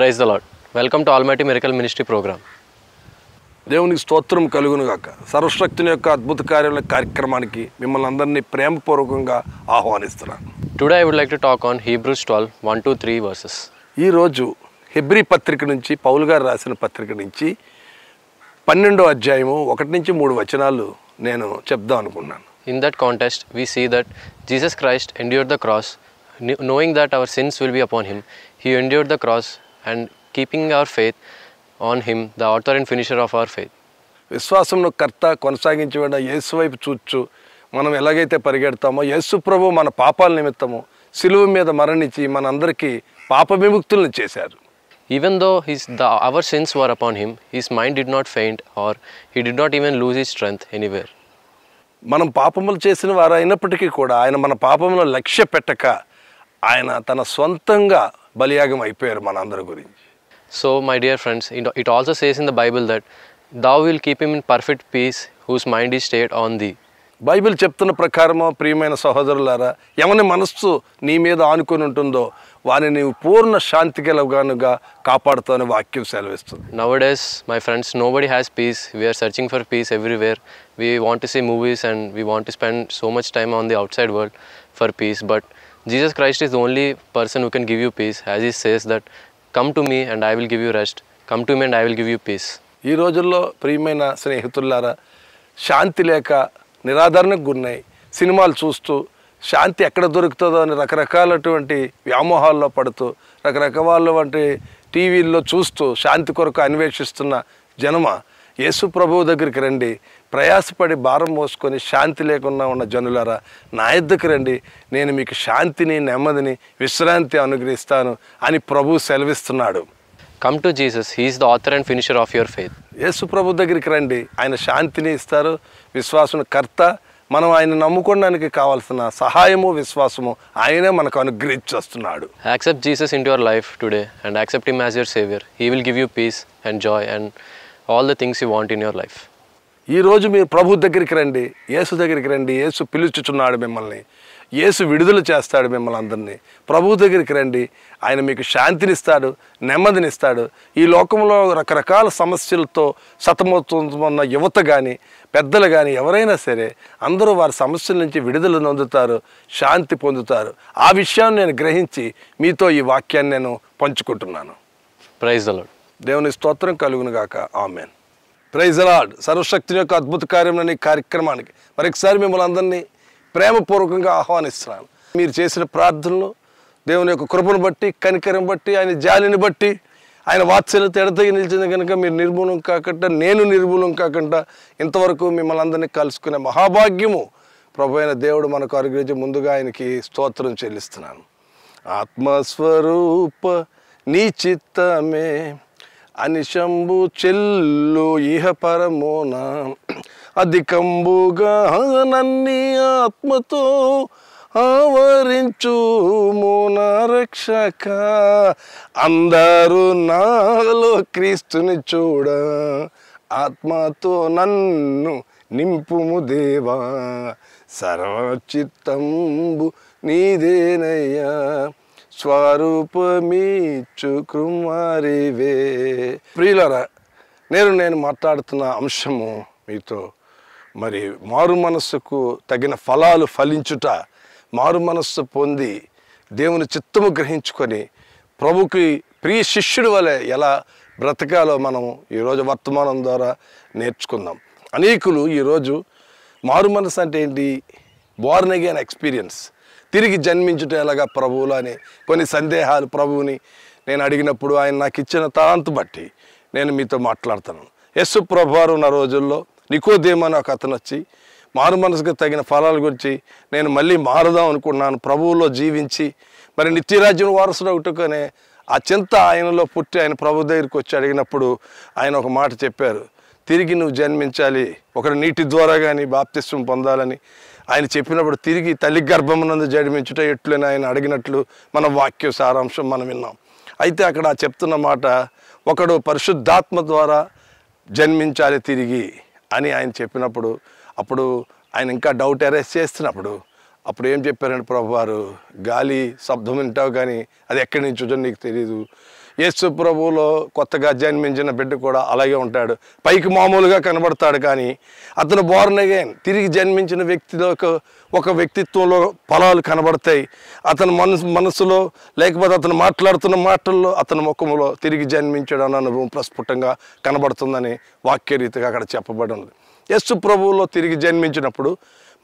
Praise the Lord. Welcome to almighty miracle ministry programme. దేవునికి స్తోత్రం కలుగునుగాక. సర్వశక్తుని యొక్క అద్భుత కార్యాల కార్యక్రమానికి మిమ్మల్ని అందరినీ ప్రేమపూర్వకంగా ఆహ్వానిస్తున్నాను. Today I would like to talk on Hebrews 12:1-3 verses. ఈరోజు హెబ్రీ పత్రిక నుంచి, పౌలు గారు రాసిన పత్రిక నుంచి 12వ అధ్యాయము 1-3 వచనాలు నేను చెప్దాం అనుకున్నాను. In that context, we see that Jesus Christ endured the cross, knowing that our sins will be upon him. He endured the cross and keeping our faith on him, the author and finisher of our faith. విశ్వాసంలో కర్త కొనసాగించేవాడు యేసు వైపు చూచు మనం ఎలాగైతే పరిగెడతామో, యేసు ప్రభు మన పాపాల నిమిత్తము సిలువ మీద మరణించి మనందరికీ పాప విముక్తులను చేశారు. Even though our sins were upon him, his mind did not faint or he did not even lose his strength anywhere. మనం పాపములు చేసిన వారు అయినప్పటికీ కూడా ఆయన మన పాపములను లక్ష్య పెట్టక ఆయన తన సొంతంగా బలియాగం అయిపోయారు మనందరి గురించి. So my dear friends, it also says in the Bible that thou will keep him in perfect peace whose mind is stayed on thee. Bible చెప్తున్న ప్రకారము ప్రియమైన సహోదరులారా, ఎవరి మనస్సు నీ మీద ఆనుకొని ఉంటుందో వారిని నీవు పూర్ణ శాంతి గలగానుగా కాపాడుతానని వాక్యం సెలవిస్తుంది. Nowadays, my friends, nobody has peace. We are searching for peace everywhere. We want to see movies and we want to spend so much time on the outside world for peace. But Jesus Christ is the only person who can give you peace. As he says that, come to me and I will give you rest. Come to me and I will give you peace. ఈ రోజుల్లో ప్రియమైన స్నేహితులారా, శాంతి లేక నిరాదరణకు గురై సినిమాలు చూస్తూ శాంతి ఎక్కడ దొరుకుతుందో అని రకరకాలటువంటి వ్యామోహాల్లో పడుతూ రకరకాల టీవీల్లో చూస్తూ శాంతి కొరకు అన్వేషిస్తున్న జనమ యేసు ప్రభువు దగ్గరికి రండి. ప్రయాసపడి భారం మోసుకొని శాంతి లేకుండా ఉన్న జనులారా, నా యొద్దకు రండి, నేను మీకు శాంతిని, నెమ్మదిని, విశ్రాంతి అనుగ్రహిస్తాను అని ప్రభువు సెలవిస్తున్నాడు. Come to Jesus. He is the author and finisher of your faith. యేసు ప్రభు దగ్గరికి రండి, ఆయన శాంతిని ఇస్తారు. విశ్వాసం కర్త. మనం ఆయన నమ్ముకోవడానికి కావాల్సిన సహాయము, విశ్వాసము ఆయనే మనకు అనుగ్రహించేస్తున్నాడు. Accept Jesus into your life today and accept him as your savior. He will give you peace and joy and all the things you want in your life. ఈరోజు మీరు ప్రభు దగ్గరికి రండి, యేసు దగ్గరికి రండి. యేసు పిలుచుచున్నాడు మిమ్మల్ని. యేసు విడుదల చేస్తాడు మిమ్మల్ని అందరినీ. ప్రభు దగ్గరికి రండి, ఆయన మీకు శాంతినిస్తాడు, నెమ్మదినిస్తాడు. ఈ లోకంలో రకరకాల సమస్యలతో సతమతమవుతున్న యువత కానీ, పెద్దలు కానీ, ఎవరైనా సరే అందరూ వారి సమస్యల నుంచి విడుదల నొందుతారు, శాంతి పొందుతారు. ఆ విషయాన్ని నేను గ్రహించి మీతో ఈ వాక్యాన్ని నేను పంచుకుంటున్నాను. Praise the Lord. దేవుని స్తోత్రం కలుగునుగాక. ఆమేన్. Praise the lord. సర్వశక్తుని యొక్క అద్భుత కార్యములని కార్యక్రమానికి మరొకసారి మిమ్మల్ని అందరినీ ప్రేమపూర్వకంగా ఆహ్వానిస్తున్నాను. మీరు చేసిన ప్రార్థనలు దేవుని యొక్క కృపను బట్టి, కనికరం బట్టి, ఆయన జాలిని బట్టి, ఆయన వాత్సల్యత ఎడతెగి నిలిచింది కనుక మీరు నిర్మూలం కాకుండా, నేను నిర్మూలం కాకుండా ఇంతవరకు మిమ్మల్ని అందరినీ కలుసుకునే మహాభాగ్యము ప్రభు అయిన దేవుడు మనకు అనుగ్రహించి ముందుగా ఆయనకి స్తోత్రం చెల్లిస్తున్నాను. ఆత్మస్వరూప నీ చిత్తమే అనిశంబు చెల్లు ఇహ పరమోన అధికంబుగా నన్ని ఆత్మతో ఆవరించు మోన రక్షక. అందరూ నాలో క్రీస్తుని చూడ ఆత్మతో నన్ను నింపుము దేవా. సర్వచిత్తంబు నీదేనయ్యా, స్వరూపమీచు కుమారివే. ప్రియులారా, నేను మాట్లాడుతున్న అంశము మీతో మరి మారు మనస్సుకు తగిన ఫలాలు ఫలించుట, మారు మనస్సు పొంది దేవుని చిత్తము గ్రహించుకొని ప్రభుకి ప్రియ శిష్యుడి వలె ఎలా బ్రతకాలో మనం ఈరోజు వర్తమానం ద్వారా నేర్చుకుందాం. అనేకులు ఈరోజు మారు మనసు అంటే ఏంటి, బోర్న్ అగైన్ ఎక్స్పీరియన్స్, తిరిగి జన్మించుట ఎలాగా ప్రభువులు అని కొన్ని సందేహాలు ప్రభువుని నేను అడిగినప్పుడు ఆయన నాకు ఇచ్చిన తాంతు బట్టి నేను మీతో మాట్లాడుతాను. యేసు ప్రభువారు ఉన్న రోజుల్లో నికోదేము అని ఒక అతను వచ్చి మారు మనసుకు తగిన ఫలాల గురించి నేను మళ్ళీ మారుదాం అనుకున్నాను, ప్రభువులో జీవించి మరి నిత్యరాజ్యం వారసుడు ఒకటుకనే ఆ చింత ఆయనలో పుట్టి ఆయన ప్రభు దగ్గరికి వచ్చి అడిగినప్పుడు ఆయన ఒక మాట చెప్పారు, తిరిగి నువ్వు జన్మించాలి, ఒకటి నీటి ద్వారా కానీ బాప్తిస్వం పొందాలని ఆయన చెప్పినప్పుడు తిరిగి తల్లి గర్భమునందు జన్మించుట ఎట్లని ఆయన అడిగినట్లు మన వాక్య సారాంశం మనం విన్నాం. అయితే అక్కడ చెప్తున్న మాట, ఒకడు పరిశుద్ధాత్మ ద్వారా జన్మించాలి తిరిగి అని ఆయన చెప్పినప్పుడు, అప్పుడు ఆయన ఇంకా డౌట్ అరెస్ట్ చేస్తున్నప్పుడు అప్పుడు ఏం చెప్పారంటే ప్రభువారు, గాలి శబ్దం వింటావు కానీ అది ఎక్కడి నుంచి వచ్చో నీకు తెలియదు, యేసు ప్రభువులో కొత్తగా జన్మించిన బిడ్డ కూడా అలాగే ఉంటాడు. పైకి మామూలుగా కనబడతాడు, కానీ అతను బోర్న్ అగైన్ తిరిగి జన్మించిన వ్యక్తిలో ఒక వ్యక్తిత్వంలో ఫలాలు కనబడతాయి. అతని మనసులో లేకపోతే అతను మాట్లాడుతున్న మాటల్లో అతని ముఖంలో తిరిగి జన్మించాడు అన్న అనుభవం ప్రస్ఫుటంగా కనబడుతుందని వాక్యరీతిగా అక్కడ చెప్పబడి ఉంది. యేసు ప్రభువులో తిరిగి జన్మించినప్పుడు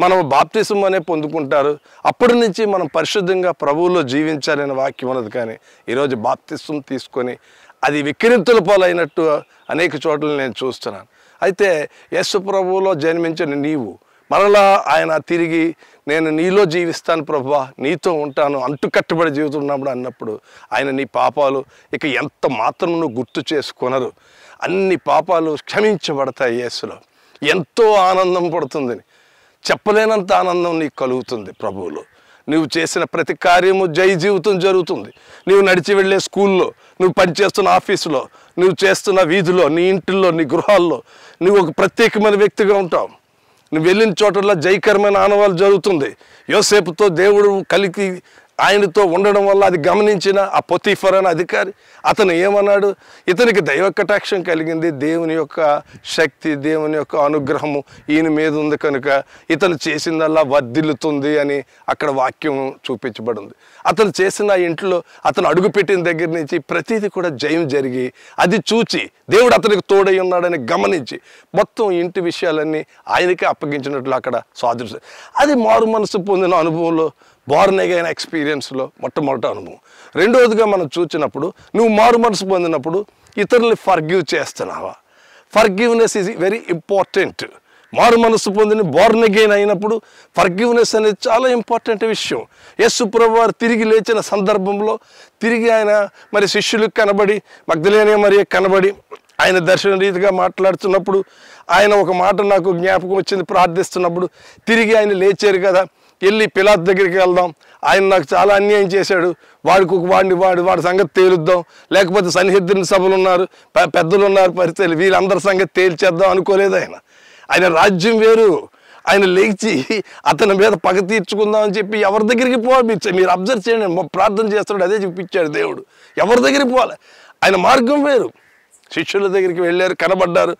మనం బాప్తిసం అనే పొందుకుంటారు. అప్పటి నుంచి మనం పరిశుద్ధంగా ప్రభువులో జీవించాలనే వాక్యం ఉన్నది. కానీ ఈరోజు బాప్తిసం తీసుకొని అది విక్రింతల పాలైనట్టు అనేక చోట్ల నేను చూస్తున్నాను. అయితే యేసు ప్రభువులో జన్మించిన నీవు మరలా ఆయన తిరిగి నేను నీలో జీవిస్తాను ప్రభువా, నీతో ఉంటాను, అంటుకట్టుబడి జీవితున్నప్పుడు అన్నప్పుడు ఆయన నీ పాపాలు ఇక ఎంత మాత్రం నువ్వు గుర్తు చేసుకొనరు. అన్ని పాపాలు క్షమించబడతాయి. యేసులో ఎంతో ఆనందం పడుతుంది, చెప్పలేనంత ఆనందం నీకు కలుగుతుంది. ప్రభువులో నువ్వు చేసిన ప్రతి కార్యము జై జీవితం జరుగుతుంది. నువ్వు నడిచి వెళ్ళే స్కూల్లో, నువ్వు పనిచేస్తున్న ఆఫీసులో, నువ్వు చేస్తున్న వీధిలో, నీ ఇంటిల్లో, నీ గృహాల్లో నువ్వు ఒక ప్రత్యేకమైన వ్యక్తిగా ఉంటావు. నువ్వు వెళ్ళిన చోటల్లో జయకరమైన ఆనవాళ్ళు జరుగుతుంది. యోసేపుతో దేవుడు కలిగి ఆయనతో ఉండడం వల్ల అది గమనించిన ఆ పొతీఫర్ అనే అధికారి అతను ఏమన్నాడు, ఇతనికి దైవ కటాక్షం కలిగింది, దేవుని యొక్క శక్తి, దేవుని యొక్క అనుగ్రహము ఈయన మీద ఉంది కనుక ఇతను చేసిందల్లా వర్ధిల్లుతుంది అని అక్కడ వాక్యం చూపించబడింది. అతను చేసిన ఇంట్లో అతను అడుగుపెట్టిన దగ్గర నుంచి ప్రతిదీ కూడా జయం జరిగి అది చూచి దేవుడు అతనికి తోడై ఉన్నాడని గమనించి మొత్తం ఇంటి విషయాలన్నీ ఆయనకే అప్పగించినట్లు అక్కడ సాధుడు. అది మారు మనసు పొందిన అనుభవంలో, బోర్న్ అగైన్ ఎక్స్పీరియన్స్లో మొట్టమొదటి అనుభవం. రెండవదిగా మనం చూసినప్పుడు నువ్వు మారు మనసు పొందినప్పుడు ఇతరుల్ని ఫర్గివ్ చేస్తున్నావా? Forgiveness is very important. మారు మనసు పొందిన బోర్న్ అగైన్ అయినప్పుడు ఫర్గివ్నెస్ అనేది చాలా ఇంపార్టెంట్ విషయం. యేసు ప్రభువు వారు తిరిగి లేచిన సందర్భంలో తిరిగి ఆయన మరి శిష్యులకు కనబడి, మగ్దలేనే మరియ కనబడి ఆయన దర్శన రీతిగా మాట్లాడుతున్నప్పుడు ఆయన ఒక మాట నాకు జ్ఞాపకం వచ్చింది. ప్రార్థిస్తున్నప్పుడు తిరిగి ఆయన లేచారు కదా, వెళ్ళి పిలాతు దగ్గరికి వెళ్దాం, ఆయన నాకు చాలా అన్యాయం చేశాడు, వాడి సంగతి తేలుద్దాం, లేకపోతే సన్నిహితుని సభలు ఉన్నారు, పెద్దలు ఉన్నారు, పరిస్థితులు వీళ్ళందరి సంగతి తేల్చేద్దాం అనుకోలేదు. ఆయన రాజ్యం వేరు. ఆయన లేచి అతని మీద పగ తీర్చుకుందాం అని చెప్పి ఎవరి దగ్గరికి పోవాలి, మీరు అబ్జర్వ్ చేయండి, ప్రార్థన చేస్తాడు అదే చూపించాడు దేవుడు. ఎవరి దగ్గరికి పోవాలి, ఆయన మార్గం వేరు. శిష్యుల దగ్గరికి వెళ్ళారు, కనబడ్డారు,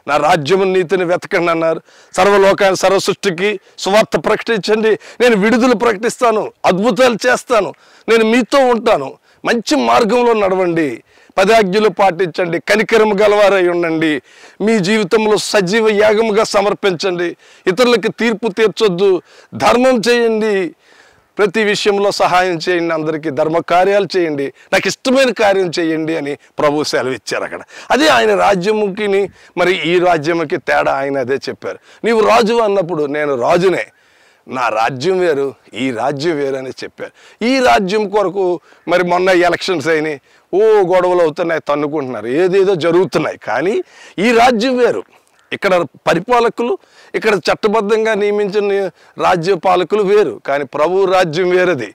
నా రాజ్యము నీతిని వెతకండి అన్నారు. సర్వలోకాన్ని, సర్వ సృష్టికి సువార్త ప్రకటించండి, నేను విడుదల ప్రకటిస్తాను, అద్భుతాలు చేస్తాను, నేను మీతో ఉంటాను, మంచి మార్గంలో నడవండి, 10 ఆజ్ఞలు పాటించండి, కనికరము గలవారై ఉండండి, మీ జీవితంలో సజీవ యాగముగా సమర్పించండి, ఇతరులకు తీర్పు తీర్చొద్దు, ధర్మం చేయండి, ప్రతి విషయంలో సహాయం చేయండి, అందరికీ ధర్మ కార్యాలు చేయండి, నాకు ఇష్టమైన కార్యం చేయండి అని ప్రభు సెలవిచ్చారు అక్కడ. అదే ఆయన రాజ్యముకి మరి ఈ రాజ్యముకి తేడా. ఆయన అదే చెప్పారు, నీవు రాజు అన్నప్పుడు నేను రాజునే, నా రాజ్యం వేరు, ఈ రాజ్యం వేరు అని చెప్పారు. ఈ రాజ్యం కొరకు మరి మొన్న ఎలక్షన్స్ అయినాయి, గొడవలు అవుతున్నాయి, తన్నుకుంటున్నారు, ఏదేదో జరుగుతున్నాయి. కానీ ఈ రాజ్యం వేరు. ఇక్కడ పరిపాలకులు, ఇక్కడ చట్టబద్ధంగా నియమించిన రాజ్య పాలకులు వేరు, కానీ ప్రభు రాజ్యం వేరేది.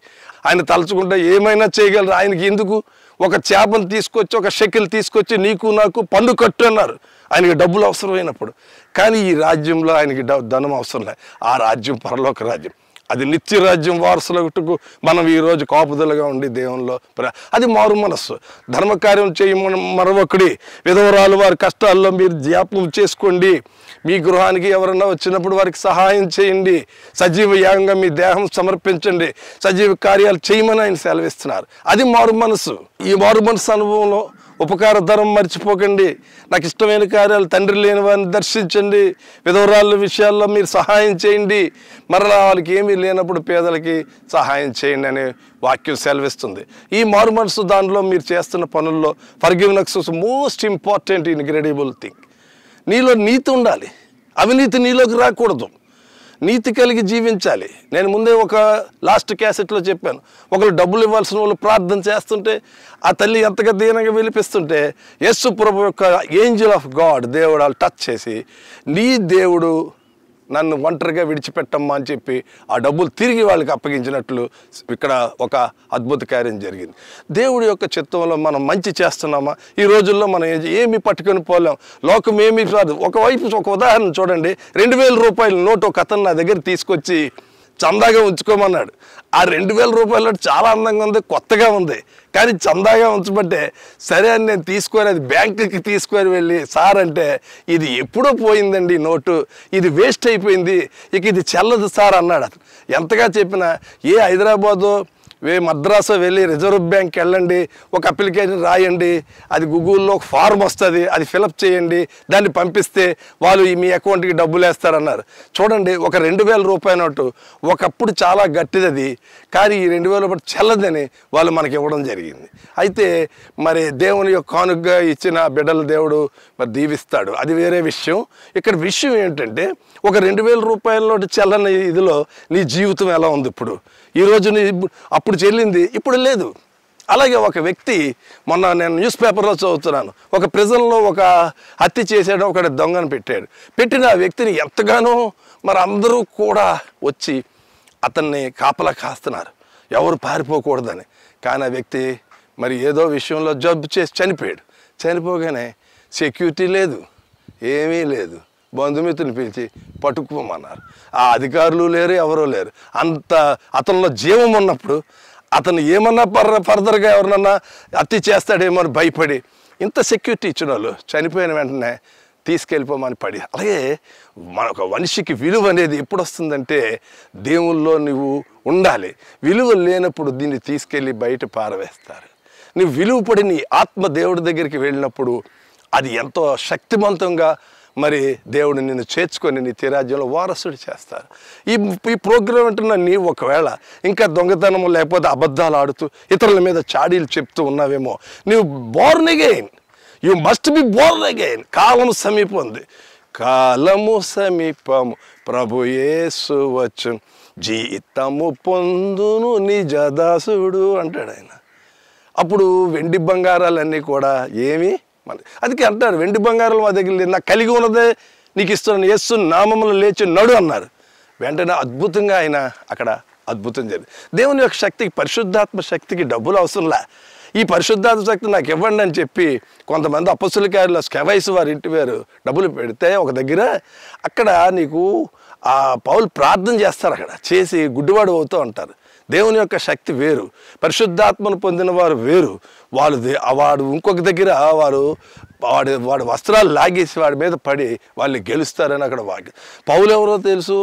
ఆయన తలుచుకుంటే ఏమైనా చేయగలరు. ఆయనకి ఎందుకు ఒక చేపను తీసుకొచ్చి, ఒక షెకిల్ తీసుకొచ్చి నీకు నాకు పన్ను కట్టు అన్నారు. ఆయనకి డబ్బులు అవసరమైనప్పుడు. కానీ ఈ రాజ్యంలో ఆయనకి ధనం అవసరం లేదు. ఆ రాజ్యం పరలోక రాజ్యం, అది నిత్య రాజ్యం వారసులకు మనం ఈరోజు కాపుదలుగా ఉండి దేవునిలో అది మారు మనస్సు. ధర్మకార్యం చేయమని మరొకడి విధవరాలు వారి కష్టాల్లో మీరు జ్ఞాపకం చేసుకోండి, మీ గృహానికి ఎవరన్నా వచ్చినప్పుడు వారికి సహాయం చేయండి, సజీవ యాగంగా మీ దేహం సమర్పించండి, సజీవ కార్యాలు చేయమని ఆయన సెలవిస్తున్నారు. అది మారు మనసు. ఈ మారు మనసు అనుభవంలో ఉపకార ధర్మం మర్చిపోకండి, నాకు ఇష్టమైన కార్యాలు, తండ్రి లేని వారిని దర్శించండి, విధవరాళ్ళ విషయాల్లో మీరు సహాయం చేయండి, మరలా వాళ్ళకి ఏమీ లేనప్పుడు పేదలకి సహాయం చేయండి అనే వాక్యం సెలవిస్తుంది. ఈ మారు మనసు దానిలో మీరు చేస్తున్న పనుల్లో forgiveness most important incredible thing. నీలో నీతి ఉండాలి, అవినీతి నీలోకి రాకూడదు, నీతి కలిగి జీవించాలి. నేను ముందే ఒక లాస్ట్ క్యాసెట్లో చెప్పాను, ఒకరు డబ్బులు ఇవ్వాల్సిన వాళ్ళు ప్రార్థన చేస్తుంటే ఆ తల్లి ఎంతగా దీనంగా విలిపిస్తుంటే యేసు ప్రభు యొక్క ఏంజల్ ఆఫ్ గాడ్ దేవుడు వాళ్ళు టచ్ చేసి, నీ దేవుడు నన్ను ఒంటరిగా విడిచిపెట్టమ్మా అని చెప్పి ఆ డబ్బులు తిరిగి వాళ్ళకి అప్పగించినట్లు ఇక్కడ ఒక అద్భుత కార్యం జరిగింది. దేవుడి యొక్క చిత్తంలో మనం మంచి చేస్తున్నామా? ఈ రోజుల్లో మనం ఏమి పట్టుకొని పోలేం, లోకం ఏమీ రాదు. ఒకవైపు ఒక ఉదాహరణ చూడండి, 2000 రూపాయల నోటు ఒక అతను నా దగ్గర తీసుకొచ్చి చందాగా ఉంచుకోమన్నాడు. ఆ 2000 రూపాయలు చాలా అందంగా ఉంది, కొత్తగా ఉంది, కానీ చందాగా ఉంచబట్టే సరే అని నేను తీసుకొని అది బ్యాంకుకి తీసుకొని వెళ్ళి సార్ అంటే ఇది ఎప్పుడో పోయిందండి నోటు, ఇది వేస్ట్ అయిపోయింది, ఇక ఇది చెల్లదు సార్ అన్నాడు. అతను ఎంతగా చెప్పినా హైదరాబాదు మద్రాసు వెళ్ళి రిజర్వ్ బ్యాంక్కి వెళ్ళండి, ఒక అప్లికేషన్ రాయండి, అది గూగుల్లో ఒక ఫార్మ్ వస్తుంది, అది ఫిలప్ చేయండి, దాన్ని పంపిస్తే వాళ్ళు మీ అకౌంట్కి డబ్బులు వేస్తారన్నారు. చూడండి, ఒక 2000 రూపాయల నోటు ఒకప్పుడు చాలా గట్టిది అది, కానీ ఈ 2000 రూపాయలు చెల్లదని వాళ్ళు మనకి ఇవ్వడం జరిగింది. అయితే మరి దేవుని యొక్క కానుకగా ఇచ్చిన బిడ్డల దేవుడు మరి దీవిస్తాడు, అది వేరే విషయం. ఇక్కడ విషయం ఏంటంటే ఒక 2000 రూపాయల నోటు చెల్లని ఇదిలో నీ జీవితం ఎలా ఉంది ఇప్పుడు? ఈరోజు అప్పుడు చెల్లింది, ఇప్పుడు లేదు. అలాగే ఒక వ్యక్తి, మొన్న నేను న్యూస్ పేపర్లో చదువుతున్నాను, ఒక ప్రిజన్లో ఒక హత్య చేసాడు, ఒకటి దొంగను పెట్టిన ఆ వ్యక్తిని ఎంతగానో మరి అందరూ కూడా వచ్చి అతన్ని కాపలా కాస్తున్నారు, ఎవరు పారిపోకూడదని. కానీ ఆ వ్యక్తి మరి ఏదో విషయంలో జబ్బు చేసి చనిపోగానే సెక్యూరిటీ లేదు, ఏమీ లేదు, బంధుమిత్రుని పిలిచి పట్టుకోమన్నారు. ఆ అధికారులు లేరు, ఎవరూ లేరు. అంత అతనిలో జీవం ఉన్నప్పుడు అతను ఏమన్నా ఫర్దర్గా ఎవరినన్నా హత్య చేస్తాడేమో అని భయపడి ఇంత సెక్యూరిటీ ఇచ్చిన వాళ్ళు చనిపోయిన వెంటనే తీసుకెళ్ళిపోమని పడి. అలాగే ఒక మనిషికి విలువ అనేది ఎప్పుడు వస్తుందంటే దేవుల్లో నువ్వు ఉండాలి. విలువ లేనప్పుడు దీన్ని తీసుకెళ్ళి బయట పారవేస్తారు. నువ్వు విలువ పడి నీ ఆత్మ దేవుడి దగ్గరికి వెళ్ళినప్పుడు అది ఎంతో శక్తివంతంగా మరి దేవుడు నిన్ను చేర్చుకొని నీ తిరాజ్యంలో వారసుడు చేస్తారు. ఈ ప్రోగ్రాం అంటున్నా నీవు ఒకవేళ ఇంకా దొంగతనము లేకపోతే అబద్ధాలు ఆడుతూ ఇతరుల మీద చాడీలు చెప్తూ ఉన్నావేమో, నీవు Born again, you must be born again. కాలము సమీపం ఉంది, కాలము సమీపము, ప్రభు యేసు వచ్చు, జీతము పొందును నిజదాసుడు అంటాడు ఆయన. అప్పుడు వెండి బంగారాలన్నీ కూడా ఏమి అందుకే అంటారు, వెండి బంగారాలు మా దగ్గర లేదు, నాకు కలిగి ఉన్నదే నీకు ఇస్తున్నాను, యేసు నామములో లేచి నడు అన్నారు. వెంటనే అద్భుతంగా ఆయన అక్కడ అద్భుతం జరిగింది. దేవుని యొక్క శక్తికి, పరిశుద్ధాత్మ శక్తికి డబ్బులు అవసరంలా. ఈ పరిశుద్ధాత్మ శక్తి నాకు ఇవ్వండి అని చెప్పి కొంతమంది అపొస్తలుల కార్యాల్లో స్కెవైస్ వారి ఇంటి వారు డబ్బులు పెడితే ఒక దగ్గర అక్కడ నీకు ఆ పౌలు ప్రార్థన చేస్తారు, అక్కడ చేసి గుడ్డివాడు అవుతూ ఉంటారు. దేవుని యొక్క శక్తి వేరు, పరిశుద్ధాత్మను పొందిన వారు వేరు. వాడు ఇంకొక దగ్గర వాడు వస్త్రాలు లాగేసి వాడి మీద పడి వాళ్ళు గెలుస్తారని అక్కడ వాక్యం. పౌలు ఎవరో తెలుసు,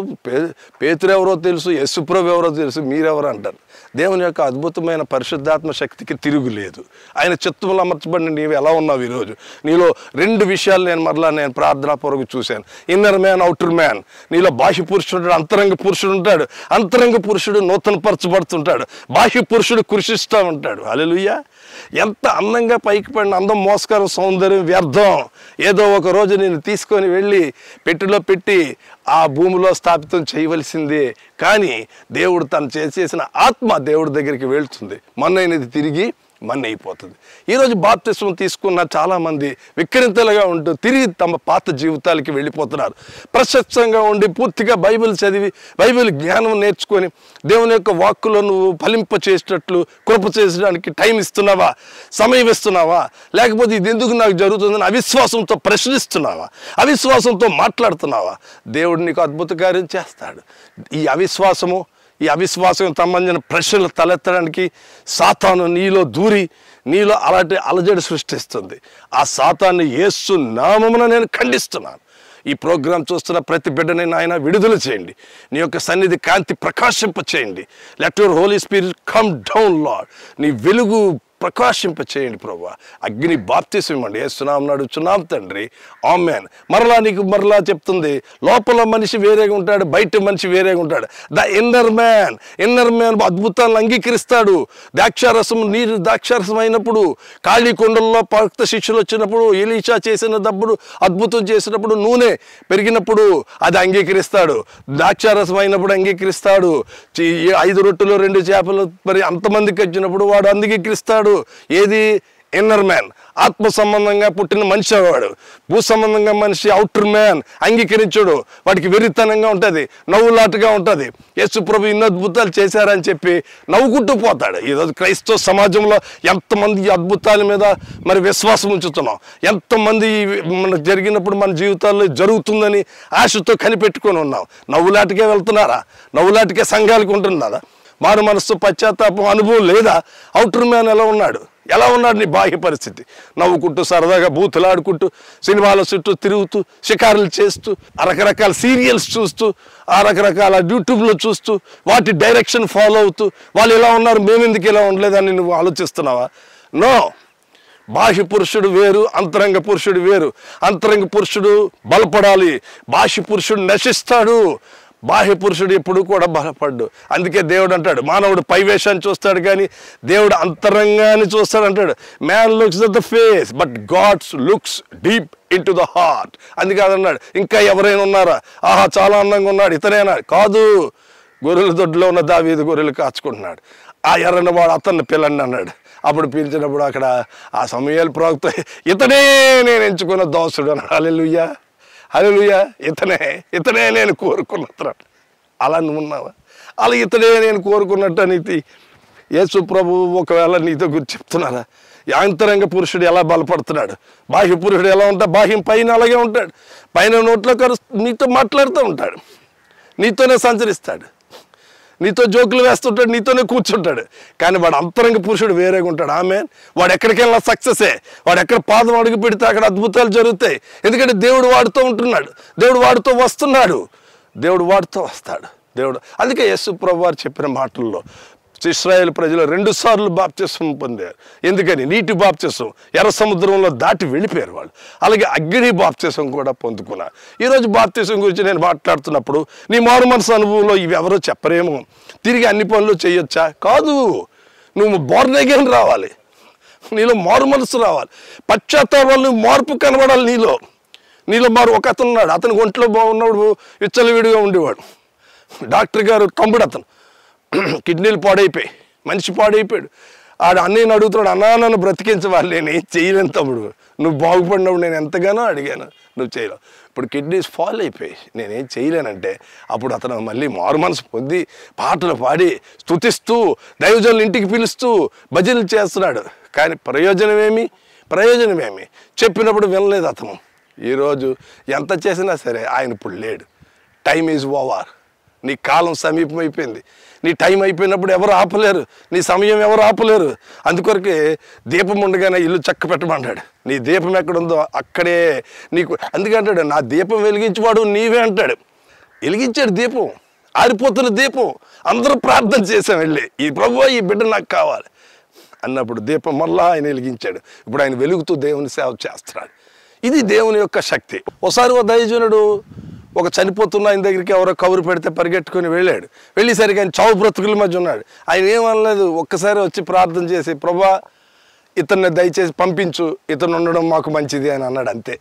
పేతురు ఎవరో తెలుసు, యేసుప్రభు ఎవరో తెలుసు, మీరెవరో అంటారు. దేవుని యొక్క అద్భుతమైన పరిశుద్ధాత్మ శక్తికి తిరుగులేదు. ఆయన చిత్తంలో అమర్చబడిన నీవు ఎలా ఉన్నావు ఈరోజు? నీలో 2 విషయాలు నేను ప్రార్థనాపూర్వకంగా చూశాను. Inner man, outer man. నీలో బాహ్య పురుషుడు ఉంటాడు, అంతరంగ పురుషుడు ఉంటాడు. అంతరంగ పురుషుడు నూతనపరచబడుతుంటాడు, బాహ్య పురుషుడు కృషిస్తూ ఉంటాడు. హల్లెలూయా. ఎంత అందంగా పైకి పడిన అందం, మోస్కారం, సౌందర్యం వ్యర్థం. ఏదో ఒక రోజు నేను తీసుకొని వెళ్ళి పెట్టెలో పెట్టి ఆ భూమిలో స్థాపితం చేయవలసిందే. కానీ దేవుడు తను చేసిన ఆత్మ దేవుడి దగ్గరికి వెళ్తుంది, మన్నైనది తిరిగి మన్నైపోతుంది. ఈరోజు బాప్తిస్మం తీసుకున్న చాలామంది విక్రింతలుగా ఉంటూ తిరిగి తమ పాత జీవితాలకి వెళ్ళిపోతున్నారు. ప్రశస్తంగా ఉండి పూర్తిగా బైబిల్ చదివి బైబిల్ జ్ఞానం నేర్చుకొని దేవుని యొక్క వాక్కులో నువ్వు ఫలింప చేసేటట్లు కృప చేసడానికి టైం ఇస్తున్నావా, సమయం ఇస్తున్నావా? లేకపోతే ఇది ఎందుకు నాకు జరుగుతుందని అవిశ్వాసంతో ప్రశ్నిస్తున్నావా, అవిశ్వాసంతో మాట్లాడుతున్నావా? దేవుడు నీకు అద్భుత కార్యం చేస్తాడు. ఈ అవిశ్వాసం సంబంధించిన ప్రశ్నలు తలెత్తడానికి సాతాను నీలో దూరి నీలో అలాంటి అలజడి సృష్టిస్తుంది. ఆ సాతాన్ని యేసు నామమున నేను ఖండిస్తున్నాను. ఈ ప్రోగ్రాం చూస్తున్న ప్రతి బిడ్డని నాయన విడుదల చేయండి, నీ యొక్క సన్నిధి కాంతి ప్రకాశింప చేయండి. Let your holy spirit come down Lord. నీ వెలుగు ప్రకాశింప చేయండి ప్రభువా. అగ్ని బాప్తిసం ఇవ్వండి, యేసునామమున అడుగుచున్నాం తండ్రి, ఆమేన్. మరలా చెప్తుంది, లోపల మనిషి వేరేగా ఉంటాడు, బయట మనిషి వేరేగా ఉంటాడు. ద ఇన్నర్ మ్యాన్ అద్భుతాలను అంగీకరిస్తాడు. నీరు ద్రాక్షారసం అయినప్పుడు, ఖాళీ కొండల్లో భక్త శిష్యులు వచ్చినప్పుడు, ఎలీషా చేసినప్పుడు, అద్భుతం చేసినప్పుడు, నూనె పెరిగినప్పుడు అది అంగీకరిస్తాడు. ద్రాక్షారసం అయినప్పుడు అంగీకరిస్తాడు. 5 రొట్టెలు 2 చేపలు మరి అంతమందికి వచ్చినప్పుడు వాడు అంగీకరిస్తాడు. ఏది ఇన్నర్ మ్యాన్, ఆత్మ సంబంధంగా పుట్టిన మనిషి వాడు. భూ సంబంధంగా మనిషి అవుటర్ మ్యాన్, అంగీకరించుడు, వాడికి వెరితనంగా ఉంటుంది, నవ్వులాటగా ఉంటుంది. యేసు ప్రభు ఇన్ని అద్భుతాలు చేశారని చెప్పి నవ్వుకుంటూ పోతాడు. ఈరోజు క్రైస్తవ సమాజంలో ఎంతమంది ఈ అద్భుతాల మీద మరి విశ్వాసం ఉంచుతున్నాం, ఎంతమంది మనకు జరిగినప్పుడు మన జీవితాల్లో జరుగుతుందని ఆశతో కనిపెట్టుకొని ఉన్నాం. నవ్వులాటకే వెళ్తున్నారా? నవ్వులాటకే సంఘాలకు ఉంటున్నారా? మారు మనస్సు, పశ్చాత్తాపం అనుభవం లేదా? అవుటర్ మ్యాన్ ఎలా ఉన్నాడు? నీ బాహ్య పరిస్థితి? నవ్వుకుంటూ సరదాగా బూతులాడుకుంటూ సినిమాల చుట్టూ తిరుగుతూ షికారులు చేస్తూ రకరకాల సీరియల్స్ చూస్తూ రకరకాల యూట్యూబ్లో చూస్తూ వాటి డైరెక్షన్ ఫాలో అవుతూ వాళ్ళు ఎలా ఉన్నారు, మేమెందుకు ఎలా ఉండలేదని నువ్వు ఆలోచిస్తున్నావా? నో. బాహ్య పురుషుడు వేరు, అంతరంగ పురుషుడు వేరు. అంతరంగ పురుషుడు బలపడాలి, బాహ్య పురుషుడు నశిస్తాడు. బాహ్య పురుషుడు ఎప్పుడు కూడా బలపడ్డు. అందుకే దేవుడు అంటాడు, మానవుడు పైవేషాన్ని చూస్తాడు కానీ దేవుడు అంతరంగాన్ని చూస్తాడు అంటాడు. Man looks at the face but God's looks deep into the heart. అందుకే అదన్నాడు. ఇంకా ఎవరైనా ఉన్నారా? ఆహా చాలా అందంగా ఉన్నాడు, ఇతనేనా? కాదు, గొర్రెల దొడ్లో ఉన్న దావీదు గొర్రెలు కాచుకుంటున్నాడు. ఆ ఎర్రన్న వాడు అతన్ని పిల్లండి అన్నాడు. అప్పుడు పిలిచినప్పుడు అక్కడ ఆ సమూయేలు ప్రవక్త, ఇతనే నేను ఎంచుకున్న దోసుడు అన్నాడు. హల్లెలూయా, హల్లెలూయా. ఇతనే నేను కోరుకున్న. అలా నువ్వు ఉన్నావా? అలా ఇతనే నేను కోరుకున్నట్టు అనేది యేసు ప్రభు ఒకవేళ నీతో గురించి చెప్తున్నారా? అంతరంగ పురుషుడు ఎలా బలపడుతున్నాడు, బాహ్య పురుషుడు ఎలా ఉంటాడు? బాహ్యం పైన అలాగే ఉంటాడు, పైన నోట్లో నీతో మాట్లాడుతూ ఉంటాడు, నీతోనే సంచరిస్తాడు, నీతో జోకులు వేస్తుంటాడు, నీతోనే కూర్చుంటాడు. కానీ వాడు అంతరంగ పురుషుడు వేరేగా ఉంటాడు. ఆమేన్. వాడు ఎక్కడికి వెళ్ళినా సక్సెసే. వాడు ఎక్కడ పాదం అడుగు పెడితే అక్కడ అద్భుతాలు జరుగుతాయి. ఎందుకంటే దేవుడు వాడుతూ ఉంటున్నాడు, దేవుడు వాడుతూ వస్తున్నాడు, దేవుడు వాడుతూ వస్తాడు. దేవుడు అందుకే యేసు ప్రభు వారు చెప్పిన మాటల్లో ఇశ్రాయేలు ప్రజలు 2 సార్లు బాప్తిస్మం పొందారు. ఎందుకని? నీటి బాప్తిస్మం, ఎర్ర సముద్రంలో దాటి వెళ్ళిపోయారు వాళ్ళు. అలాగే అగ్ని బాప్తిస్మం కూడా పొందుకున్నారు. ఈరోజు బాప్తిస్మం గురించి నేను మాట్లాడుతున్నప్పుడు నీ మారు మనసు అనుభవంలో ఇవి ఎవరో చెప్పరేమో. తిరిగి అన్ని పనులు చేయొచ్చా? కాదు. నువ్వు బోర్న్ అగైన్ రావాలి, నీలో మారు మనసు రావాలి, పశ్చాత్తాపాలు మార్పు కనబడాలి నీలో ఒక అతను ఉన్నాడు. అతనికి ఒంట్లో బాగున్నప్పుడు విచ్చలవిడిగా ఉండేవాడు. డాక్టర్ గారు తమ్ముడు అతను, కిడ్నీలు పాడైపోయి మనిషి పాడైపోయాడు. అన్నయ్యని అడుగుతున్నాడు, అన్నా నన్ను బ్రతికించవాలి, నేను ఏం చేయలేను తమ్ముడు, నువ్వు బాగుపడినప్పుడు నేను ఎంతగానో అడిగాను, నువ్వు చేయలేవు. ఇప్పుడు కిడ్నీస్ ఫాల్ అయిపోయి నేనేం చేయలేనంటే అప్పుడు అతను మళ్ళీ మారు మనసు పొంది పాటలు పాడి స్తుతిస్తూ దైవజనులు ఇంటికి పిలుస్తూ భజనలు చేస్తున్నాడు. కానీ ప్రయోజనమేమి? చెప్పినప్పుడు వినలేదు అతను. ఈరోజు ఎంత చేసినా సరే ఆయన ఇప్పుడు లేడు. Time is over. నీ కాలం సమీపమైపోయింది. నీ టైం అయిపోయినప్పుడు ఎవరు ఆపలేరు, నీ సమయం ఎవరు ఆపలేరు. అందుకొరకే దీపం ఉండగానే ఇల్లు చక్క పెట్టమంటాడు. నీ దీపం ఎక్కడుందో అక్కడే నీకు. అందుకంటాడు, నా దీపం వెలిగించేవాడు నీవే అంటాడు. వెలిగించాడు దీపం, ఆరిపోతున్న దీపం. అందరూ ప్రార్థన చేసాం వెళ్ళి, ఈ ప్రభువా ఈ బిడ్డ నాకు కావాలి అన్నప్పుడు దీపం మళ్ళా ఆయన వెలిగించాడు. ఇప్పుడు ఆయన వెలుగుతూ దేవుని సేవ చేస్తున్నాడు. ఇది దేవుని యొక్క శక్తి. ఒకసారి ఓ దైవజనుడు ఒక చనిపోతున్న ఆయన దగ్గరికి ఎవరో కబురు పెడితే పరిగెట్టుకొని వెళ్ళేసరికి ఆయన చావు బ్రతుకుల మధ్య ఉన్నాడు. ఆయన ఏమనలేదు, ఒక్కసారి వచ్చి ప్రార్థన చేసి, ప్రభువా ఇతన్ని దయచేసి పంపించు, ఇతను ఉండడం మాకు మంచిది అని అన్నాడు. అంతే.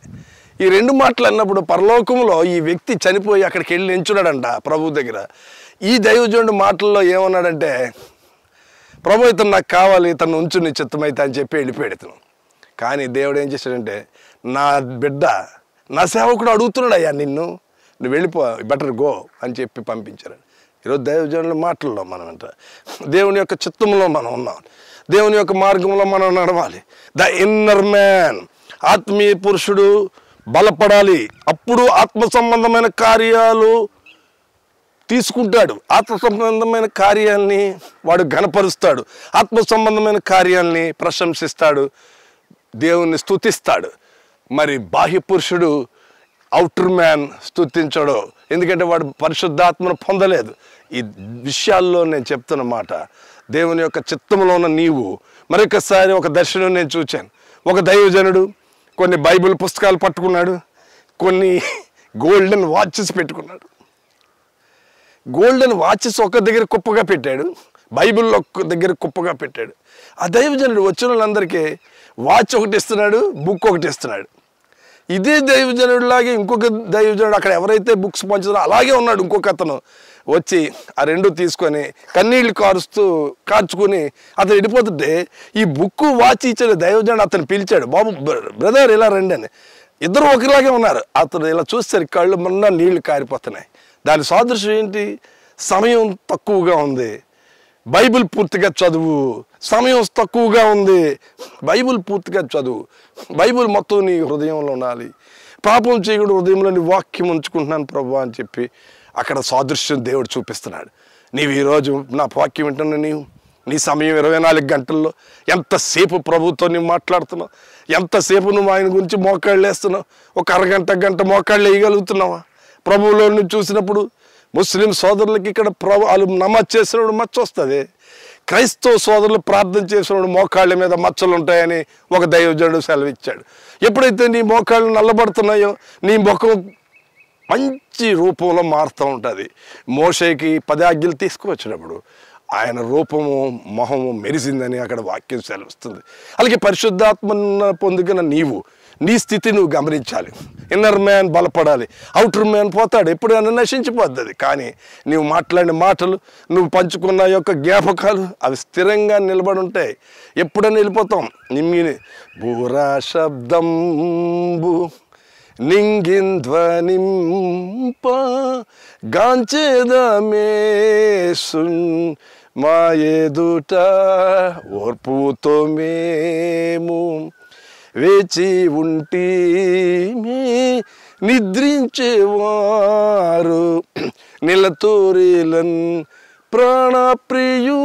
ఈ 2 మాటలు అన్నప్పుడు పరలోకంలో ఈ వ్యక్తి చనిపోయి అక్కడికి వెళ్ళి నించున్నాడంట ప్రభు దగ్గర. ఈ దైవజనుడు మాటల్లో ఏమన్నాడంటే, ప్రభు ఇతను నాకు కావాలి, ఇతను ఉంచు నీ చిత్తమైతే అని చెప్పి వెళ్ళిపోయాడు ఇతను. కానీ దేవుడు ఏం చేశాడంటే, నా బిడ్డ నా సేవకుడు అడుగుతున్నాడు, అయ్యా నువ్వు వెళ్ళిపో, బెటర్ గో అని చెప్పి పంపించారు. ఈరోజు దైవజనుల మాటల్లో మనం అంట దేవుని యొక్క చిత్తంలో మనం ఉన్నాం, దేవుని యొక్క మార్గంలో మనం నడవాలి. ద ఇన్నర్ మ్యాన్, ఆత్మీయ పురుషుడు బలపడాలి. అప్పుడు ఆత్మ సంబంధమైన కార్యాలు తీసుకుంటాడు, ఆత్మ సంబంధమైన కార్యాలని వాడు ఘనపరుస్తాడు, ఆత్మ సంబంధమైన కార్యాలని ప్రశంసిస్తాడు, దేవుణ్ణి స్తుతిస్తాడు. మరి బాహ్య పురుషుడు అవుటర్ మ్యాన్ స్తుతించడు, ఎందుకంటే వాడు పరిశుద్ధాత్మను పొందలేదు. ఈ విషయాల్లో నేను చెప్తున్న మాట, దేవుని యొక్క చిత్తంలో ఉన్న నీవు. మరొకసారి ఒక దర్శనం నేను చూశాను. ఒక దైవజనుడు కొన్ని బైబిల్ పుస్తకాలు పట్టుకున్నాడు, కొన్ని గోల్డెన్ వాచెస్ పెట్టుకున్నాడు. గోల్డెన్ వాచెస్ ఒక దగ్గర కుప్పగా పెట్టాడు, బైబిల్లో ఒక దగ్గర కుప్పగా పెట్టాడు. ఆ దైవజనుడు వచ్చిన వాళ్ళందరికీ వాచ్ ఒకటి ఇస్తున్నాడు, బుక్ ఒకటి ఇస్తున్నాడు. ఇదే దైవజనుడిలాగే ఇంకొక దైవజనుడు అక్కడ ఎవరైతే బుక్స్ పంచుతారో అలాగే ఉన్నాడు ఇంకొక అతను. వచ్చి ఆ రెండు తీసుకొని కన్నీళ్లు కార్చుకుని అతను వెళ్ళిపోతుంటే ఈ బుక్కు వాచ్ ఇచ్చాడు దైవజనుడు. అతను పిలిచాడు, బాబు బ్రదర్ ఇలా రండి అని. ఇద్దరు ఒకలాగే ఉన్నారు. అతను ఇలా చూస్తారు, కళ్ళు మొన్న నీళ్లు కారిపోతున్నాయి. దాని సాదృశ్యం ఏంటి? సమయం తక్కువగా ఉంది, బైబిల్ పూర్తిగా చదువు. సమయం తక్కువగా ఉంది, బైబిల్ పూర్తిగా చదువు. బైబిల్ మొత్తం నీ హృదయంలో ఉండాలి. పాపం చేయకుండా హృదయంలో నీ వాక్యం ఉంచుకుంటున్నాను ప్రభు అని చెప్పి అక్కడ సాదృశ్యం దేవుడు చూపిస్తున్నాడు. నీవు ఈరోజు నా వాక్యం వింటున్నా, నీ సమయం 24 గంటల్లో ఎంతసేపు ప్రభుతో నువ్వు మాట్లాడుతున్నావు? ఎంతసేపు నువ్వు ఆయన గురించి మోకాళ్ళు వేస్తున్నావు? ఒక అరగంట గంట మోకాళ్ళు వేయగలుగుతున్నావా? ప్రభువులో నువ్వు చూసినప్పుడు ముస్లిం సోదరులకి ఇక్కడ వాళ్ళు నమాజ్ చేసినప్పుడు మచ్చ వస్తుంది. క్రైస్తవ సోదరులు ప్రార్థన చేసినప్పుడు మోకాళ్ళ మీద మచ్చలు ఉంటాయని ఒక దైవజనుడు సెలవిచ్చాడు. ఎప్పుడైతే నీ మోకాళ్ళు నల్లబడుతున్నాయో నీ ముఖం మంచి రూపంలో మారుతూ ఉంటుంది. మోషేకి 10 ఆజ్ఞలు తీసుకువచ్చినప్పుడు ఆయన రూపము మొహము మెరిసిందని అక్కడ వాక్యం సెలవుస్తుంది. అలాగే పరిశుద్ధాత్మను పొందుకున్న నీవు నీ స్థితి నువ్వు గమనించాలి. ఇన్నర్ మ్యాన్ బలపడాలి, అవుటర్ మ్యాన్ పోతాడు, ఎప్పుడైనా నశించిపోతుంది. కానీ నువ్వు మాట్లాడిన మాటలు, నువ్వు పంచుకున్న యొక్క జ్ఞాపకాలు అవి స్థిరంగా నిలబడి ఉంటాయి. ఎప్పుడైనా వెళ్ళిపోతాం. నిమ్మిని బూరా శబ్దంబు నింగింధ్వనింప గాంచేదమేసున్ మా ఎదుట ఓర్పుతో మేము వేచి ఉంటిమి. నిద్రించేవారు నిలతోరిలన్ ప్రాణప్రియుడా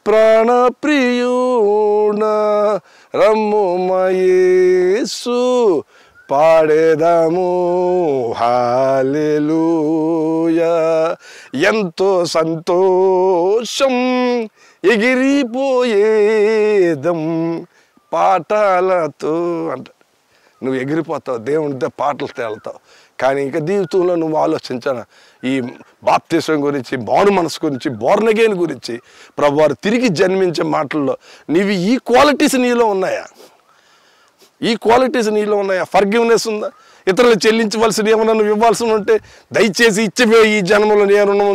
ప్రాణప్రియుడా రమ్ము మా యేసు పాడేదాము హల్లెలూయా. ఎంతో సంతోషం ఎగిరిపోయేదం పాటలతో అంట. నువ్వు ఎగిరిపోతావు, దేవునితో పాటలు తేలుతావు. కానీ ఇంకా జీవితంలో నువ్వు ఆలోచించాను ఈ బాప్తిసం గురించి, మారు మనసు గురించి, బోర్న్ అగైన్ గురించి, ప్రభువారు తిరిగి జన్మించే మాటల్లో నీవు ఈ క్వాలిటీస్ నీలో ఉన్నాయా? ఈ క్వాలిటీస్ నీలో ఉన్నాయా? ఫర్గివ్నెస్ ఉందా? ఇతరులు చెల్లించవలసిన ఏమన్నా నువ్వు ఇవ్వాల్సి ఉంటే దయచేసి ఇచ్చిపోయి ఈ జన్మలో నేను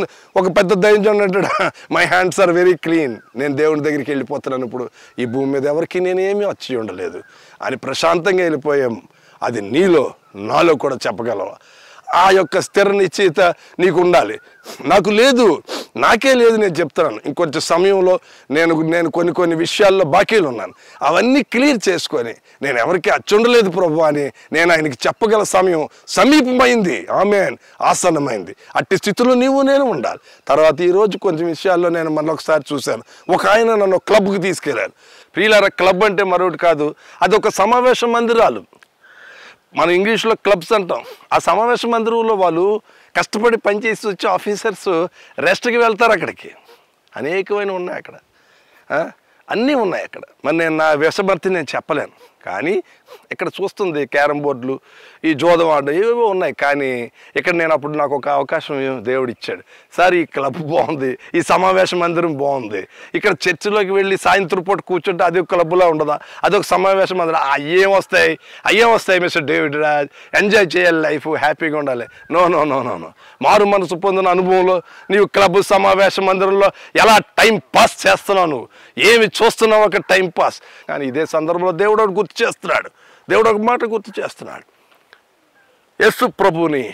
ఒక పెద్ద దైవజనుడు అంటాడు, my hands are very clean, నేను దేవుని దగ్గరికి వెళ్ళిపోతున్నాను, ఇప్పుడు ఈ భూమి మీద ఎవరికి నేనేమీ వచ్చి ఉండలేదు అని ప్రశాంతంగా వెళ్ళిపోయాం. అది నీలో నాలో కూడా చెప్పగలవా? ఆ యొక్క స్థిర నిశ్చయిత నీకు ఉండాలి. నాకు లేదు, నాకే లేదు. నేను చెప్తున్నాను, ఇంకొంచెం సమయంలో నేను కొన్ని విషయాల్లో బాకీలు ఉన్నాను, అవన్నీ క్లియర్ చేసుకొని నేను ఎవరికి అచ్చుండలేదు ప్రభు అని నేను ఆయనకి చెప్పగల సమయం సమీపమైంది. ఆమేన్, ఆసన్నమైంది. అట్టి స్థితిలో నేను ఉండాలి. తర్వాత ఈరోజు కొంచెం విషయాల్లో నేను మరొకసారి చూశాను. ఒక ఆయన నన్ను క్లబ్కి తీసుకెళ్ళారు. ప్రియులారా, క్లబ్ అంటే మరొకటి కాదు, అది ఒక సమావేశ మందిరాలు. మనం ఇంగ్లీష్లో క్లబ్స్ అంటాం. ఆ సమావేశ మందిరంలో వాళ్ళు కష్టపడి పనిచేసి వచ్చి ఆఫీసర్స్ రెస్ట్కి వెళ్తారు. అక్కడికి అనేకమైన ఉన్నాయి, అక్కడ అన్నీ ఉన్నాయి అక్కడ. మరి నేను నా విషభర్తి నేను చెప్పలేను, కానీ ఇక్కడ చూస్తుంది క్యారమ్ బోర్డులు, ఈ జోదం ఆడడం ఏవేవో ఉన్నాయి. కానీ ఇక్కడ నేను అప్పుడు నాకు ఒక అవకాశం దేవుడు ఇచ్చాడు. సార్ ఈ క్లబ్ బాగుంది, ఈ సమావేశ మందిరం బాగుంది, ఇక్కడ చర్చిలోకి వెళ్ళి సాయంత్రం పూట కూర్చుంటే అది ఒక క్లబ్లా ఉండదా, అదొక సమావేశ మందిరం. అయ్యేం వస్తాయి మిస్టర్ డేవిడ్ రాజ్, ఎంజాయ్ చేయాలి, లైఫ్ హ్యాపీగా ఉండాలి. No no no no no మారు మనసు పొందిన అనుభవంలో నీవు క్లబ్ సమావేశ మందిరంలో ఎలా టైం పాస్ చేస్తున్నావు, నువ్వు ఏమి చూస్తున్నావు, ఒక టైం పాస్. కానీ ఇదే సందర్భంలో దేవుడు ఒకటి గుర్తు చేస్తున్నాడు, దేవుడు ఒక మాట గుర్తు చేస్తున్నాడు. యేసు ప్రభువుని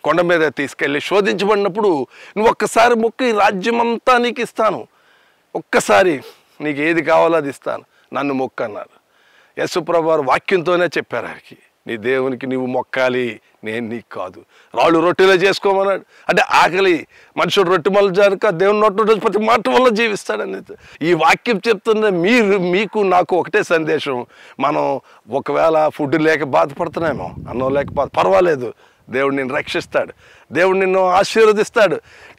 కొండ మీద తీసుకెళ్ళి శోధించబడినప్పుడు నువ్వు ఒక్కసారి మొక్కి రాజ్యమంతా నీకు ఇస్తాను, ఒక్కసారి నీకు ఏది కావాలో అది ఇస్తాను, నన్ను మొక్కు అన్నారు. యేసు ప్రభు వారు వాక్యంతోనే చెప్పారు ఆయనకి, నీ దేవునికి నీవు మొక్కాలి, నేను నీకు కాదు. రాళ్ళు రొట్టెలో చేసుకోమన్నాడు. అంటే ఆకలి మనుషుడు రొట్టె వల్ల జరక దేవుని నోటి ప్రతి మాట వల్ల జీవిస్తాడని ఈ వాక్యం చెప్తున్న మీకు నాకు ఒకటే సందేశం. మనం ఒకవేళ ఫుడ్ లేక బాధపడుతున్నామో, అన్నం లేక పర్వాలేదు, దేవుడు నిన్ను రక్షిస్తాడు, దేవుడు నిన్ను ఆశీర్వదిస్తాడు.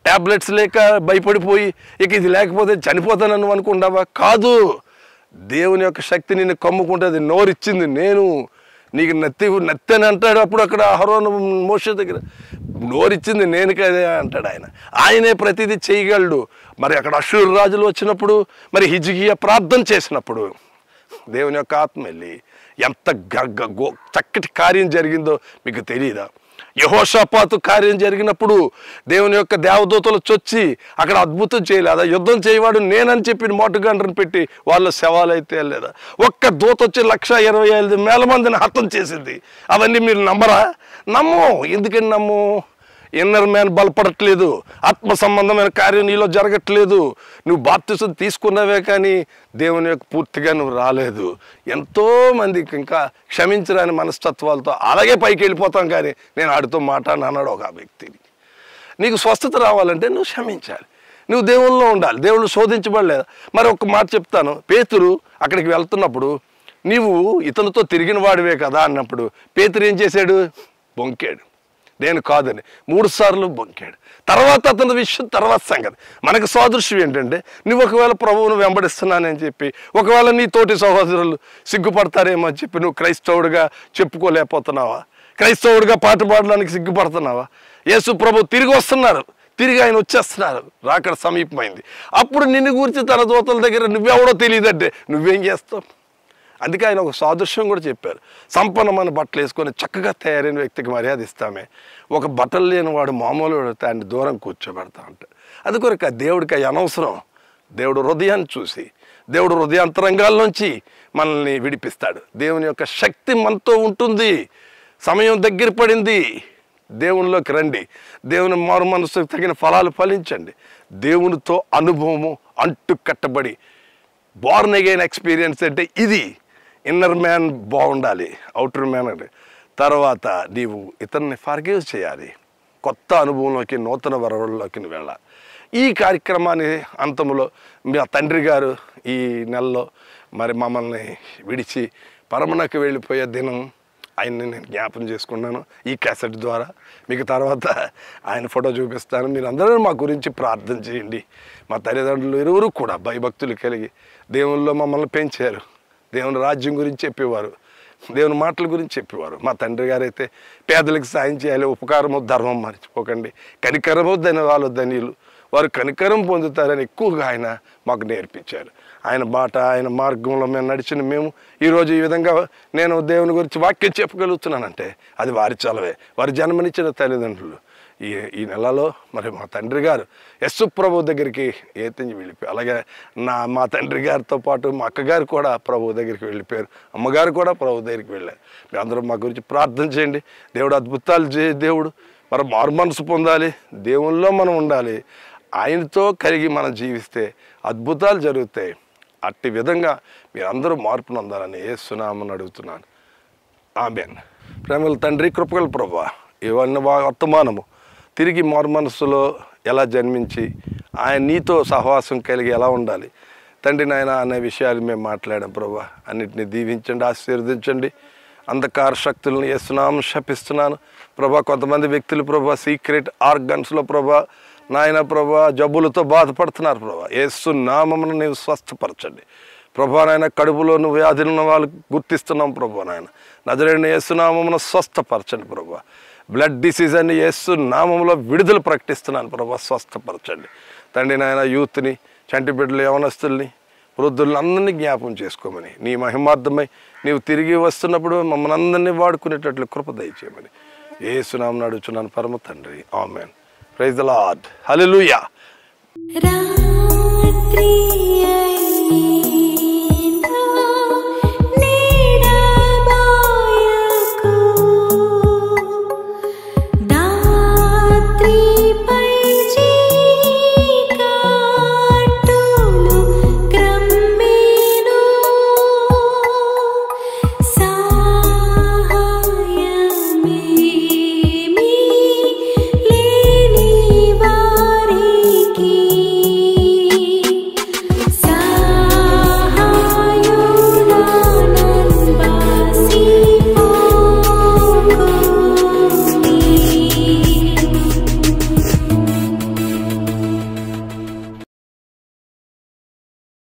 ట్యాబ్లెట్స్ లేక భయపడిపోయి ఇక ఇది లేకపోతే చనిపోతానని అనుకుంటావా? కాదు, దేవుని యొక్క శక్తి నిన్ను కమ్ముకుంటుంది. నోరిచ్చింది నేను, నీకు నత్తి అని అంటాడు. అప్పుడు అక్కడ అహరోను మోషే దగ్గర నోరిచ్చింది నేను కదే అంటాడు ఆయన. ఆయనే ప్రతిదీ చేయగలడు. మరి అక్కడ అషూరు రాజులు వచ్చినప్పుడు, మరి హిజ్కియా ప్రార్థన చేసినప్పుడు దేవుని యొక్క ఆత్మ వెళ్ళి ఎంత చక్కటి కార్యం జరిగిందో మీకు తెలియదా? యెహోషాపాతు కార్యం జరిగినప్పుడు దేవుని యొక్క దేవదూతలు చొచ్చి అక్కడ అద్భుతం చేయలేదా? యుద్ధం చేయవాడు నేనని చెప్పి మోటుగండ్రని పెట్టి వాళ్ళ శవాలైతే లేదా? ఒక్క దూత వచ్చి 1,25,000 మందిని హతం చేసింది. అవన్నీ మీరు నమ్మరా? నమ్ము. ఎందుకని నమ్ము? ఇన్నర్ మ్యాన్ బలపడట్లేదు, ఆత్మ సంబంధమైన కార్యం నీలో జరగట్లేదు. నువ్వు బాప్తిసం తీసుకున్నావే కానీ దేవుని యొక్క పూర్తిగా నువ్వు రాలేదు. ఎంతోమందికి ఇంకా క్షమించరాని మనస్తత్వాలతో అలాగే పైకి వెళ్ళిపోతాం కానీ నేను ఆడితో మాట్లాడినాడు ఒక వ్యక్తిని. నీకు స్వస్థత రావాలంటే నువ్వు క్షమించాలి, నువ్వు దేవుల్లో ఉండాలి. దేవుళ్ళు శోధించబడలేదు. మరి ఒక మాట చెప్తాను, పేతురు అక్కడికి వెళ్తున్నప్పుడు నీవు ఇతనితో తిరిగిన వాడివే కదా అన్నప్పుడు పేతురు ఏం చేశాడు? బొంకాడు. నేను కాదని 3 సార్లు బొంకాడు. తర్వాత అతని విషయం తర్వాత సంగతి. మనకు సాదృశ్యం ఏంటంటే నువ్వు ఒకవేళ ప్రభువును వెంబడిస్తున్నానని చెప్పి ఒకవేళ నీ తోటి సహోదరులు సిగ్గుపడతారేమో అని చెప్పి నువ్వు క్రైస్తవుడిగా చెప్పుకోలేకపోతున్నావా? క్రైస్తవుడిగా పాట పాడడానికి సిగ్గుపడుతున్నావా? యేసు ప్రభు తిరిగి వస్తున్నారు, తిరిగి ఆయన వచ్చేస్తున్నారు, రాకడ సమీపమైంది. అప్పుడు నిన్ను గురించి తన దూతల దగ్గర నువ్వెవడో తెలియదంటే నువ్వేం చేస్తావు? అందుకే ఆయన ఒక సాదృశ్యం కూడా చెప్పారు. సంపన్నమైన బట్టలు వేసుకొని చక్కగా తయారైన వ్యక్తికి మర్యాద ఇస్తామే, ఒక బట్టలు లేని వాడు మామూలు ఆయన దూరం కూర్చోబెడతా అంటాడు. అది కొరకు దేవుడికి అవి అనవసరం. దేవుడు హృదయాన్ని చూసి దేవుడు హృదయాంతరంగాల్లోంచి మనల్ని విడిపిస్తాడు. దేవుని యొక్క శక్తి మనతో ఉంటుంది. సమయం దగ్గర పడింది, దేవునిలోకి రండి. దేవుని మారు మనసుకు తగిన ఫలాలు ఫలించండి. దేవునితో అనుభవము అంటు కట్టబడి బోర్న్ అగైన్ ఎక్స్పీరియన్స్ అంటే ఇది. ఇన్నర్ మ్యాన్ బాగుండాలి, అవుటర్ మ్యాన్ అంటే తర్వాత నీవు ఇతన్ని ఫర్గివ్ చేయాలి. కొత్త అనుభవంలోకి, నూతన వరవల్లోకి వెళ్ళాలి. ఈ కార్యక్రమాన్ని అంతంలో మా తండ్రి గారు ఈ నెలలో మరి మమ్మల్ని విడిచి పరమనకు వెళ్ళిపోయే దినం ఆయన్ని నేను జ్ఞాపం చేసుకున్నాను ఈ క్యాసెట్ ద్వారా. మీకు తర్వాత ఆయన ఫోటో చూపిస్తాను. మీరు అందరూ మా గురించి ప్రార్థన చేయండి. మా తల్లిదండ్రులు ఇరువురు కూడా భయభక్తులు కలిగి దేవుల్లో మమ్మల్ని పెంచారు. దేవుని రాజ్యం గురించి చెప్పేవారు, దేవుని మాటల గురించి చెప్పేవారు. మా తండ్రి గారైతే పేదలకు సాయం చేయాలి, ఉపకారము ధర్మం మర్చిపోకండి, కనికరము ధన్యవాళ్ళు ధనియులు, వారు కనికరం పొందుతారని ఎక్కువగా ఆయన మాకు నేర్పించారు. ఆయన బాట, ఆయన మార్గంలో మేము నడిచిన మేము ఈరోజు ఈ విధంగా నేను దేవుని గురించి వాక్యం చెప్పగలుగుతున్నానంటే అది వారి చలవే, వారి జన్మనిచ్చిన తల్లిదండ్రులు. ఈ నెలలో మరి మా తండ్రి గారు యేసు ప్రభు దగ్గరికి ఏతించి వెళ్ళిపోయారు. అలాగే మా తండ్రి గారితో పాటు మా అక్కగారు కూడా ప్రభు దగ్గరికి వెళ్ళిపోయారు, అమ్మగారు కూడా ప్రభు దగ్గరికి వెళ్ళారు. మీరు అందరూ మా గురించి ప్రార్థన చేయండి. దేవుడు అద్భుతాలు దేవుడు మరి మారు మనసు పొందాలి, దేవుల్లో మనం ఉండాలి, ఆయనతో కలిగి మనం జీవిస్తే అద్భుతాలు జరుగుతాయి. అట్టి విధంగా మీరందరూ మార్పు పొందాలని యేసు నామమున అడుగుతున్నాను. ఆమేన్. ప్రేమల తండ్రి, కృపగల ప్రభువా, ఇవన్నీ వర్తమానము తిరిగి మారు మనసులో ఎలా జన్మించి ఆయన నీతో సహవాసం కలిగి ఎలా ఉండాలి తండ్రి నాయన అనే విషయాలు మేము మాట్లాడాం. ప్రభువా, అన్నిటిని దీవించండి, ఆశీర్వదించండి. అంధకార శక్తులను యేసునామమున శపిస్తున్నాను ప్రభా. కొంతమంది వ్యక్తులు ప్రభా సీక్రెట్ ఆర్గన్స్లో ప్రభా నాయన ప్రభా జబ్బులతో బాధపడుతున్నారు ప్రభా. యేసు నామమున నీవు స్వస్థపరచండి ప్రభా. నాయన కడుపులో నువ్వు వ్యాధులు ఉన్న వాళ్ళు గుర్తిస్తున్నాం ప్రభా. నాయన నజరేయుడైన యేసు నామమున స్వస్థపరచండి ప్రభా. బ్లడ్ డిసీజ్ అని యేసు నామములో విడుదల ప్రకటిస్తున్నాను ప్రభా, స్వస్థపరచండి తండ్రి. నాయన యూత్ని, చంటి బిడ్డలు, యవనస్తుల్ని, వృద్ధులను అందరినీ జ్ఞాపం చేసుకోమని, నీ మహిమార్థమై నీవు తిరిగి వస్తున్నప్పుడు మమ్మల్ని అందరినీ వాడుకునేటట్లు కృప దయచేయమని యేసు నామమున అడుగుచున్నాను పరమ తండ్రి. ఆమేన్. Praise the lord. హల్లెలూయా.